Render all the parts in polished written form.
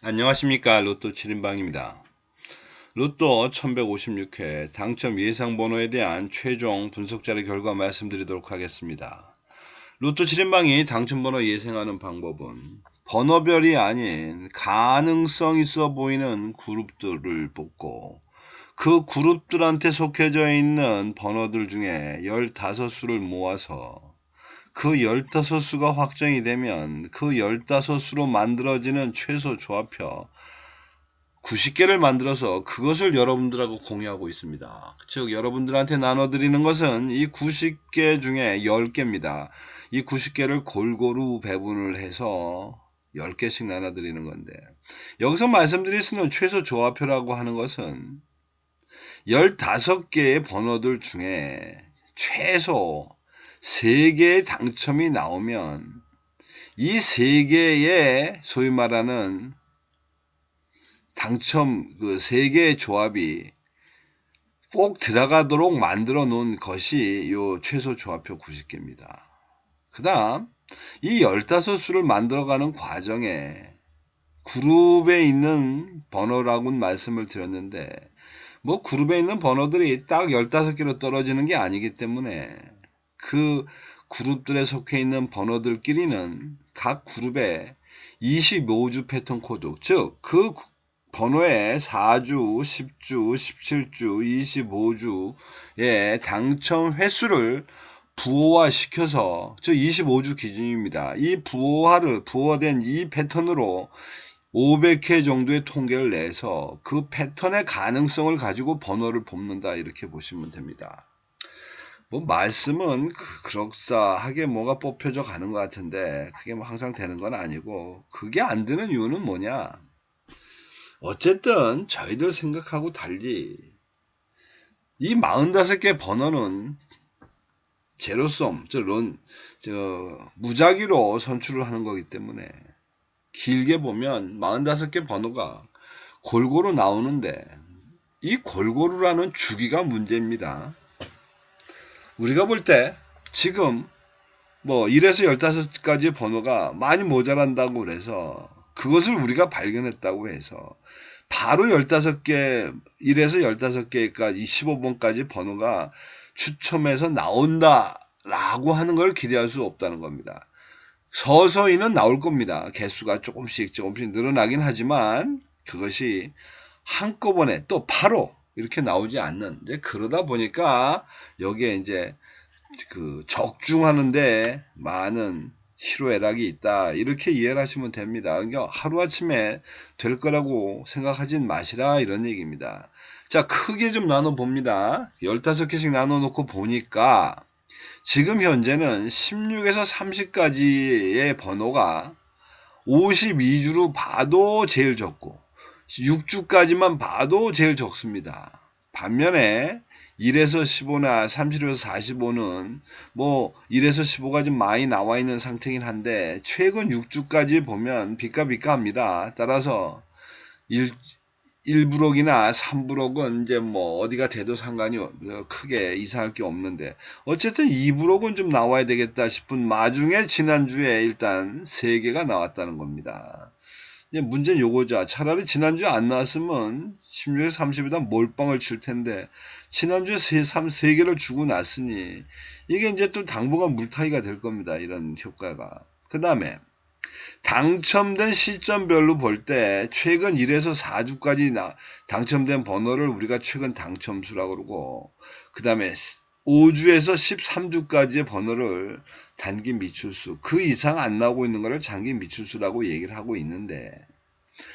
안녕하십니까. 로또 7인방입니다. 로또 1156회 당첨 예상번호에 대한 최종 분석 자료 결과 말씀드리도록 하겠습니다. 로또 7인방이 당첨번호 예상하는 방법은 번호별이 아닌 가능성 있어 보이는 그룹들을 뽑고 그 그룹들한테 속해져 있는 번호들 중에 15수를 모아서 그 15수가 확정이 되면 그 15수로 만들어지는 최소 조합표 90개를 만들어서 그것을 여러분들하고 공유하고 있습니다. 즉 여러분들한테 나눠드리는 것은 이 90개 중에 10개입니다. 이 90개를 골고루 배분을 해서 10개씩 나눠드리는 건데 여기서 말씀드릴 수 있는 최소 조합표라고 하는 것은 15개의 번호들 중에 최소 3개의 당첨이 나오면 이 3개의 소위 말하는 당첨 그 3개의 조합이 꼭 들어가도록 만들어 놓은 것이 요 최소 조합표 90개입니다. 그 다음 이 15수를 만들어가는 과정에 그룹에 있는 번호라고는 말씀을 드렸는데 뭐 그룹에 있는 번호들이 딱 15개로 떨어지는 게 아니기 때문에 그 그룹들에 속해 있는 번호들끼리는 각 그룹에 25주 패턴 코드 즉 그 번호에 4주, 10주, 17주, 25주의 당첨 횟수를 부호화시켜서 즉 25주 기준입니다. 이 부호화된 이 패턴으로 500회 정도의 통계를 내서 그 패턴의 가능성을 가지고 번호를 뽑는다 이렇게 보시면 됩니다. 뭐 말씀은 그럭싸하게 뭐가 뽑혀져 가는 것 같은데 그게 뭐 항상 되는 건 아니고 그게 안 되는 이유는 뭐냐? 어쨌든 저희들 생각하고 달리 이 45개 번호는 제로섬, 무작위로 선출을 하는 거기 때문에 길게 보면 45개 번호가 골고루 나오는데 이 골고루라는 주기가 문제입니다. 우리가 볼 때 지금 뭐 1에서 15가지 번호가 많이 모자란다고 그래서 그것을 우리가 발견했다고 해서 바로 15개, 1에서 15개까지 15번까지 번호가 추첨해서 나온다라고 하는 걸 기대할 수 없다는 겁니다. 서서히는 나올 겁니다. 개수가 조금씩 늘어나긴 하지만 그것이 한꺼번에 또 바로 이렇게 나오지 않는 이제 그러다 보니까 여기에 이제 그 적중하는데 많은 희로애락이 있다 이렇게 이해를 하시면 됩니다. 그러니까 하루아침에 될 거라고 생각하진 마시라 이런 얘기입니다. 자 크게 좀 나눠봅니다. 15개씩 나눠놓고 보니까 지금 현재는 16에서 30까지의 번호가 52주로 봐도 제일 적고 6주까지만 봐도 제일 적습니다. 반면에 1에서 15나 30에서 45는 뭐 1에서 15가 좀 많이 나와 있는 상태긴 한데 최근 6주까지 보면 비까비까합니다. 따라서 1부록이나 3부록은 이제 뭐 어디가 돼도 상관이 크게 이상할 게 없는데 어쨌든 2부록은 좀 나와야 되겠다 싶은 마중에 지난주에 일단 3개가 나왔다는 겁니다. 이제 문제는 요거죠. 차라리 지난주에 안 나왔으면 16에서 30에다 몰빵을 칠 텐데 지난주에 3개를 주고 났으니 이게 이제 또 당분간 물타기가 될 겁니다. 이런 효과가. 그 다음에 당첨된 시점별로 볼 때 최근 1에서 4주까지 당첨된 번호를 우리가 최근 당첨수라고 그러고 그 다음에 5주에서 13주까지의 번호를 단기 미출수 그 이상 안 나오고 있는 것을 장기 미출수라고 얘기를 하고 있는데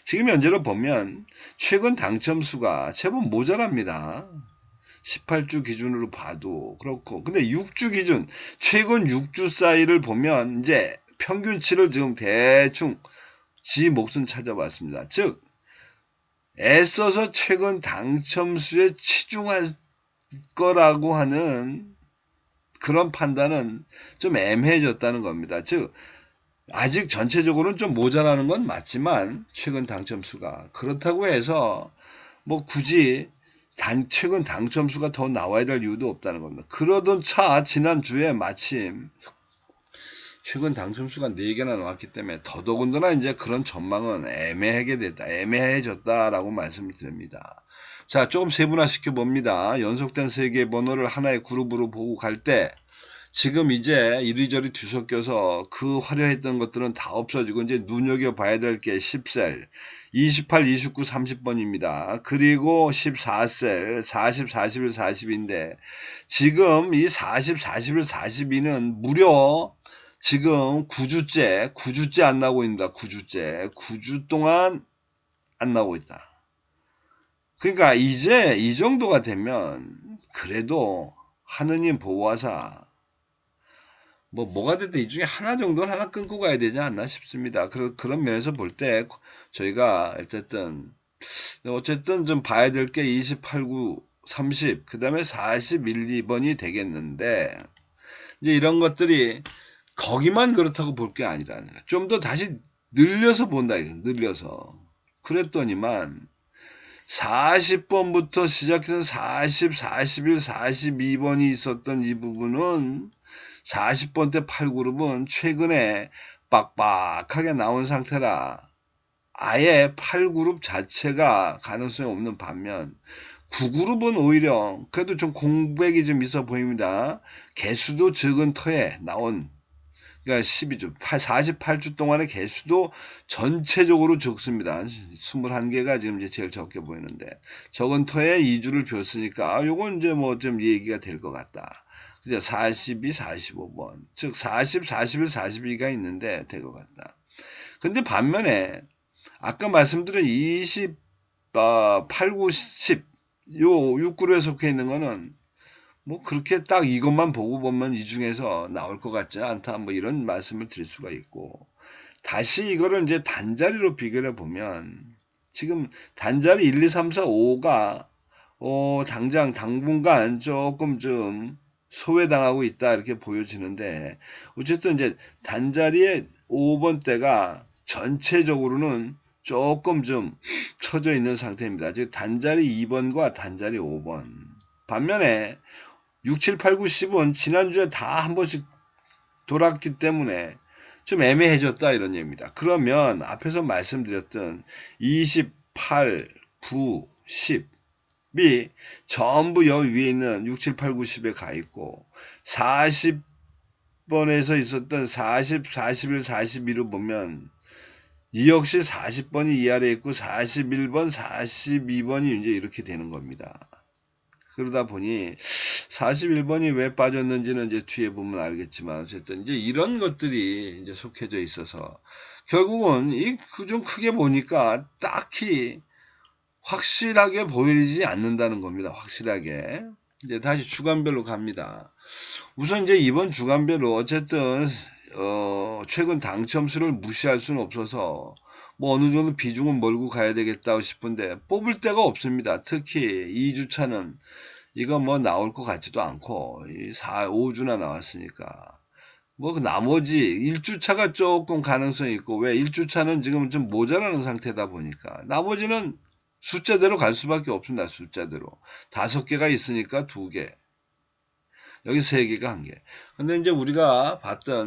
지금 현재로 보면 최근 당첨수가 제법 모자랍니다. 18주 기준으로 봐도 그렇고 근데 6주 기준 최근 6주 사이를 보면 이제 평균치를 지금 대충 지 몫은 찾아봤습니다. 즉 애써서 최근 당첨수에 치중할 거라고 하는 그런 판단은 좀 애매해졌다는 겁니다. 즉 아직 전체적으로는 좀 모자라는 건 맞지만 최근 당첨수가 그렇다고 해서 뭐 굳이 최근 당첨수가 더 나와야 될 이유도 없다는 겁니다. 그러던 차 지난주에 마침 최근 당첨수가 4개나 나왔기 때문에 더더군다나 이제 그런 전망은 애매해졌다라고 말씀을 드립니다. 자, 조금 세분화시켜 봅니다. 연속된 3개의 번호를 하나의 그룹으로 보고 갈 때 지금 이제 이리저리 뒤섞여서 그 화려했던 것들은 다 없어지고 이제 눈여겨봐야 될 게 10셀, 28, 29, 30번입니다. 그리고 14셀, 40, 41, 42인데 지금 이 40, 41, 42는 무려 지금 9주째 안 나오고 있습니다. 9주 동안 안 나오고 있다. 그러니까 이제 이 정도가 되면 그래도 하느님 보호하사 뭐가 됐든 이 중에 하나 정도는 하나 끊고 가야 되지 않나 싶습니다. 그런 면에서 볼 때 저희가 어쨌든 좀 봐야 될 게 28, 9, 30, 그 다음에 41, 2번이 되겠는데 이제 이런 것들이 거기만 그렇다고 볼 게 아니라 좀 더 다시 늘려서 본다. 늘려서. 그랬더니만 40번부터 시작해서 40, 41, 42번이 있었던 이 부분은 40번대 8그룹은 최근에 빡빡하게 나온 상태라 아예 8그룹 자체가 가능성이 없는 반면 9그룹은 오히려 그래도 좀 공백이 좀 있어 보입니다. 개수도 적은 터에 나온 그러니까 12주, 48주 동안의 개수도 전체적으로 적습니다. 21개가 지금 이제 제일 적게 보이는데 적은 터에 2주를 비웠으니까 요건 이제 뭐 좀 얘기가 될 것 같다. 그죠? 42, 45번. 즉 40, 41, 42가 있는데 될 것 같다. 근데 반면에 아까 말씀드린 20, 8, 9, 10 요 6그룹에 속해 있는 거는 뭐 그렇게 딱 이것만 보고 보면 이 중에서 나올 것 같지 않다. 뭐 이런 말씀을 드릴 수가 있고 다시 이거를 이제 단자리로 비교해 보면 지금 단자리 1, 2, 3, 4, 5가 당분간 조금 좀 소외당하고 있다 이렇게 보여지는데 어쨌든 이제 단자리의 5번대가 전체적으로는 조금 좀 처져 있는 상태입니다. 즉 단자리 2번과 단자리 5번 반면에 6, 7, 8, 9, 10은 지난주에 다 한 번씩 돌았기 때문에 좀 애매해졌다 이런 얘기입니다. 그러면 앞에서 말씀드렸던 28, 9, 10이 전부 여기 위에 있는 6, 7, 8, 9, 10에 가 있고 40번에서 있었던 40, 41, 42로 보면 이 역시 40번이 이 아래에 있고 41번, 42번이 이제 이렇게 되는 겁니다. 그러다 보니 41번이 왜 빠졌는지는 이제 뒤에 보면 알겠지만 어쨌든 이제 이런 것들이 이제 속해져 있어서 결국은 좀 크게 보니까 딱히 확실하게 보이지 않는다는 겁니다. 확실하게. 이제 다시 주간별로 갑니다. 우선 이제 이번 주간별로 어쨌든 최근 당첨수를 무시할 수는 없어서 뭐 어느 정도 비중은 몰고 가야 되겠다 싶은데 뽑을 데가 없습니다. 특히 2주차는 이거 뭐 나올 것 같지도 않고 4, 5주나 나왔으니까 뭐 나머지 1주차가 조금 가능성이 있고 왜 1주차는 지금 좀 모자라는 상태다 보니까 나머지는 숫자대로 갈 수밖에 없습니다. 숫자대로 5개가 있으니까 2개 여기 3개가 1개 근데 이제 우리가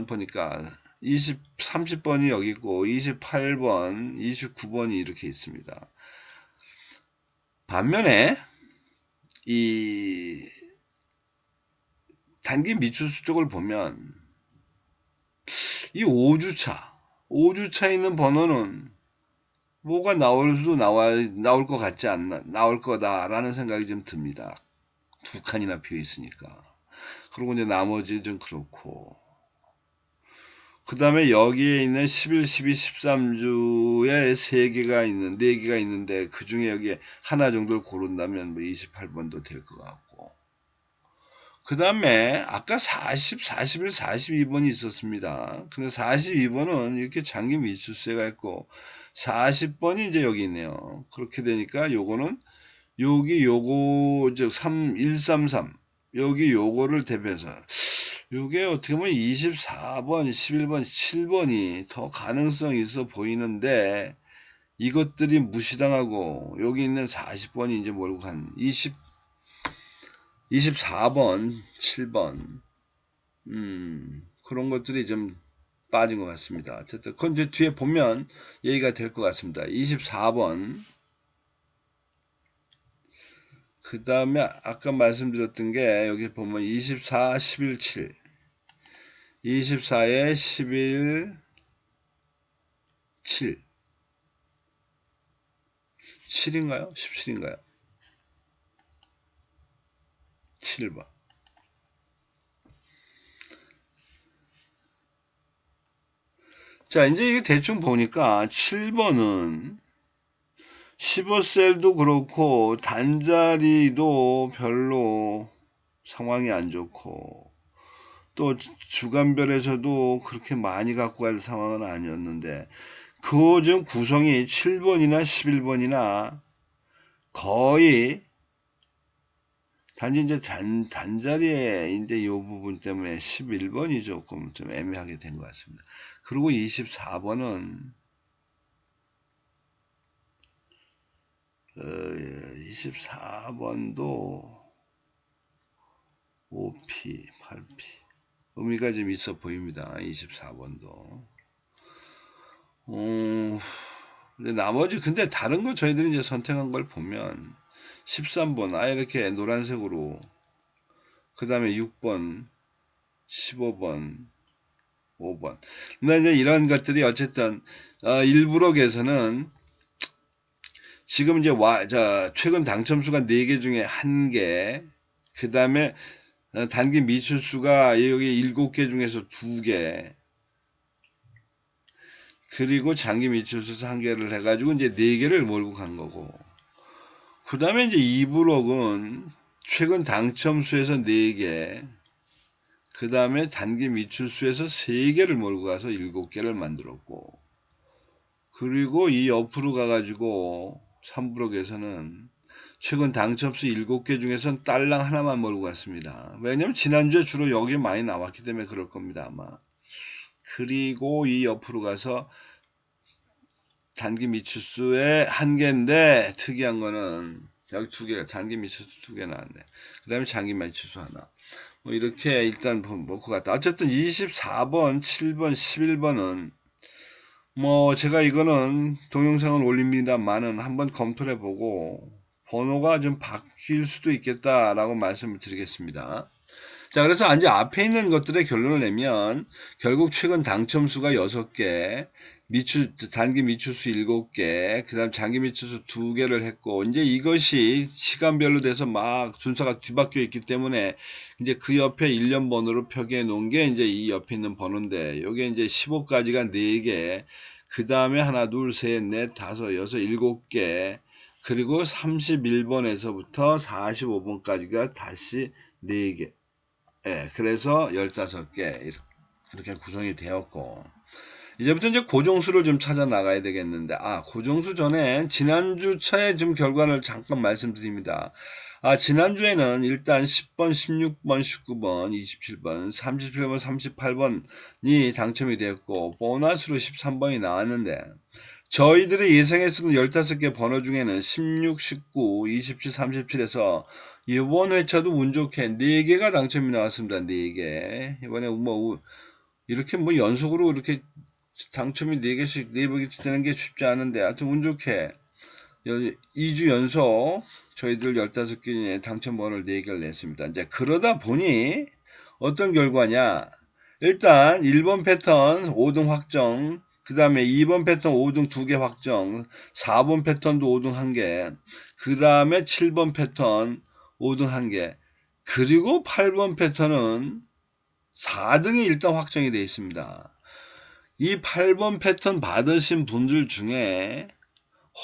보니까 30번이 여기 있고 28번 29번이 이렇게 있습니다. 반면에 이 단기 미추수 쪽을 보면 이 5주차 있는 번호는 뭐가 나올 것 같지 않나, 나올 거다라는 생각이 좀 듭니다. 2칸이나 비어 있으니까. 그리고 이제 나머지 좀 그렇고. 그 다음에 여기에 있는 11, 12, 13주에 3개가 있는, 4개가 있는데 그 중에 여기에 하나 정도를 고른다면 뭐 28번도 될 것 같고. 그 다음에 아까 40, 41, 42번이 있었습니다. 근데 42번은 이렇게 장기 미추수가 있고 40번이 이제 여기 있네요. 그렇게 되니까 요거는 요거 즉 133 여기 요거를 대표해서 요게 어떻게 보면 24번, 11번, 7번이 더 가능성이 있어 보이는데 이것들이 무시당하고 여기 있는 40번이 이제 몰고 간 24번, 7번 그런 것들이 좀 빠진 것 같습니다. 어쨌든 그건 이제 뒤에 보면 얘기가 될 것 같습니다. 24번. 그 다음에 아까 말씀드렸던 게 여기 보면 24, 11, 7. 24에 11, 7. 7인가요? 17인가요? 7번. 자, 이제 이게 대충 보니까 7번은 15셀도 그렇고 단자리도 별로 상황이 안 좋고 또 주간별에서도 그렇게 많이 갖고 갈 상황은 아니었는데 그 중 구성이 7번이나 11번이나 거의 단지 이제 단자리에 이제 이 부분 때문에 11번이 조금 좀 애매하게 된 것 같습니다. 그리고 24번은 24번도 5P, 8P 의미가 좀 있어 보입니다. 24번도. 나머지 근데 다른 거 저희들이 이제 선택한 걸 보면 13번 이렇게 노란색으로 그 다음에 6번 15번 5번 근데 이제 이런 것들이 어쨌든 일부록에서는 지금 이제 최근 당첨수가 4개 중에 1개 그 다음에 단기 미출수가 여기 7개 중에서 2개 그리고 장기 미출수 1개를 해가지고 이제 4개를 몰고 간 거고 그 다음에 이제 2부록은 최근 당첨수에서 4개 그 다음에 단기 미출수에서 3개를 몰고 가서 7개를 만들었고 그리고 이 옆으로 가가지고 3부록에서는 최근 당첨수 7개 중에선 딸랑 하나만 몰고 갔습니다. 왜냐면 지난주에 주로 여기 많이 나왔기 때문에 그럴 겁니다 아마. 그리고 이 옆으로 가서 단기 미출수의 1개인데 특이한 거는 여기 2개 단기 미출수 2개 나왔네. 그 다음에 장기 미출수 하나. 뭐 이렇게 일단 놓고 갔다. 어쨌든 24번, 7번, 11번은 뭐 제가 이거는 동영상을 올립니다만은 한번 검토를 해보고 번호가 좀 바뀔 수도 있겠다라고 말씀을 드리겠습니다. 자, 그래서 이제 앞에 있는 것들의 결론을 내면 결국 최근 당첨수가 6개, 단기 미출수 7개, 그 다음 장기 미출수 2개를 했고, 이제 이것이 시간별로 돼서 막 순서가 뒤바뀌어 있기 때문에 이제 그 옆에 1년 번호로 표기해 놓은 게 이제 이 옆에 있는 번호인데, 요게 이제 15까지가 4개, 그 다음에 하나, 둘, 셋, 넷, 다섯, 여섯, 7개, 그리고 31번에서부터 45번까지가 다시 4개. 예, 그래서 15개 이렇게 구성이 되었고 이제부터 이제 고정수를 좀 찾아 나가야 되겠는데 고정수 전에 지난주 차에 좀 결과를 잠깐 말씀드립니다. 지난주에는 일단 10번, 16번, 19번, 27번, 37번, 38번이 당첨이 되었고 보너스로 13번이 나왔는데 저희들이 예상했었던 15개 번호 중에는 16, 19, 27, 37에서 이번 회차도 운 좋게 4개가 당첨이 나왔습니다. 4개. 이번에 뭐 이렇게 뭐 연속으로 이렇게 당첨이 4개씩 4번이 되는 게 쉽지 않은데 하여튼 운 좋게 2주 연속 저희들 15개 중에 당첨 번호를 4개를 냈습니다. 이제 그러다 보니 어떤 결과냐? 일단 1번 패턴 5등 확정, 그 다음에 2번 패턴 5등 2개 확정, 4번 패턴도 5등 1개, 그 다음에 7번 패턴 5등 1개, 그리고 8번 패턴은 4등이 일단 확정이 되어 있습니다. 이 8번 패턴 받으신 분들 중에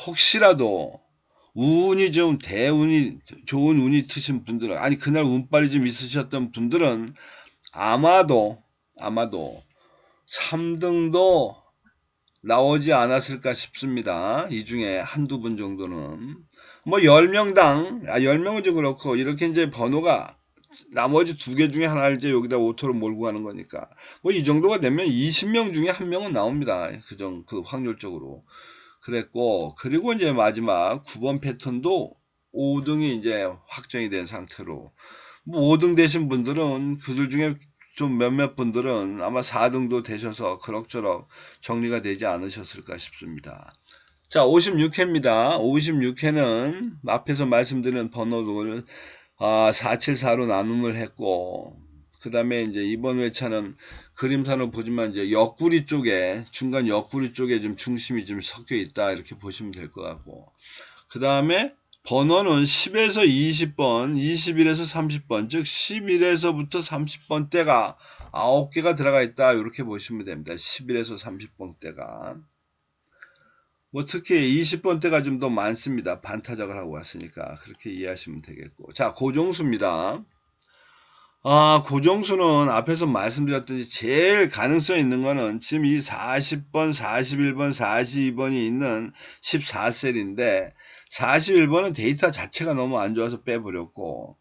혹시라도 운이 좀 좋은 운이 트신 분들은 그날 운빨이 좀 있으셨던 분들은 아마도 3등도 나오지 않았을까 싶습니다. 이 중에 한두 분 정도는 뭐 10명당 10명은 좀 그렇고 이렇게 이제 번호가 나머지 2개 중에 하나를 이제 여기다 오토로 몰고 가는 거니까 뭐 이 정도가 되면 20명 중에 1명은 나옵니다. 그 확률적으로 그랬고 그리고 이제 마지막 9번 패턴도 5등이 이제 확정이 된 상태로 뭐 5등 되신 분들은 그들 중에 좀 몇몇 분들은 아마 4등도 되셔서 그럭저럭 정리가 되지 않으셨을까 싶습니다. 자, 56회입니다. 56회는 앞에서 말씀드린 번호를 474로 나눔을 했고, 그 다음에 이제 이번 회차는 그림산을 보지만 이제 옆구리 쪽에, 중간 옆구리 쪽에 좀 중심이 좀 섞여 있다. 이렇게 보시면 될 것 같고. 그 다음에 번호는 10에서 20번, 21에서 30번, 즉 11에서부터 30번 대가 9개가 들어가 있다. 이렇게 보시면 됩니다. 11에서 30번 대가. 뭐 특히 20번 대가 좀 더 많습니다. 반타작을 하고 왔으니까 그렇게 이해하시면 되겠고. 자, 고정수입니다. 고정수는 앞에서 말씀드렸듯이 제일 가능성 있는 거는 지금 이 40번, 41번, 42번이 있는 14셀인데 41번은 데이터 자체가 너무 안 좋아서 빼버렸고,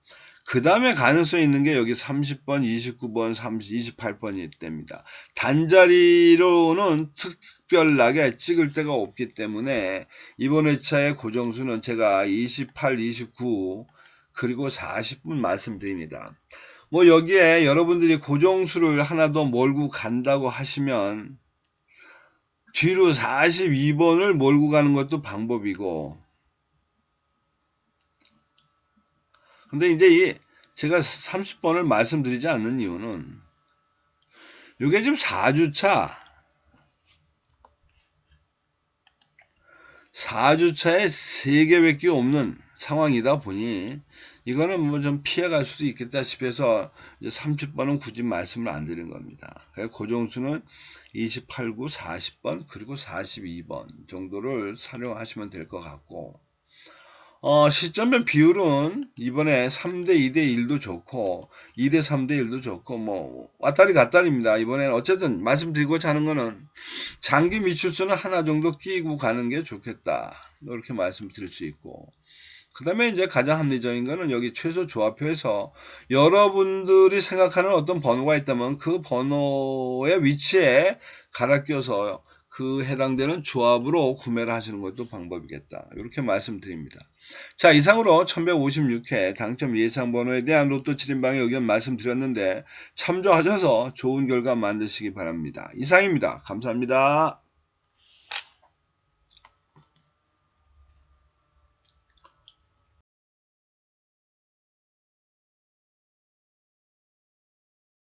그 다음에 가능성 있는 게 여기 30번, 29번, 28번이 됩니다. 단자리로는 특별하게 찍을 데가 없기 때문에 이번 회차의 고정수는 제가 28, 29 그리고 40분 말씀드립니다. 뭐 여기에 여러분들이 고정수를 하나 더 몰고 간다고 하시면 뒤로 42번을 몰고 가는 것도 방법이고, 근데 이제 제가 30번을 말씀드리지 않는 이유는 이게 지금 4주차에 3개밖에 없는 상황이다 보니 이거는 뭐 좀 피해갈 수도 있겠다 싶어서 이제 30번은 굳이 말씀을 안 드린 겁니다. 고정수는 28, 9, 40번 그리고 42번 정도를 활용하시면 될 것 같고, 시점별 비율은 이번에 3대 2대 1도 좋고 2대 3대 1도 좋고 뭐 왔다리 갔다리입니다. 이번에는 어쨌든 말씀드리고자 하는 거는 장기 미출수는 하나 정도 끼고 가는 게 좋겠다, 이렇게 말씀드릴 수 있고, 그 다음에 이제 가장 합리적인 거는 여기 최소 조합표에서 여러분들이 생각하는 어떤 번호가 있다면 그 번호의 위치에 갈아 껴서 그 해당되는 조합으로 구매를 하시는 것도 방법이겠다, 이렇게 말씀드립니다. 자, 이상으로 1156회 당첨 예상 번호에 대한 로또 7인방의 의견 말씀드렸는데 참조하셔서 좋은 결과 만드시기 바랍니다. 이상입니다. 감사합니다.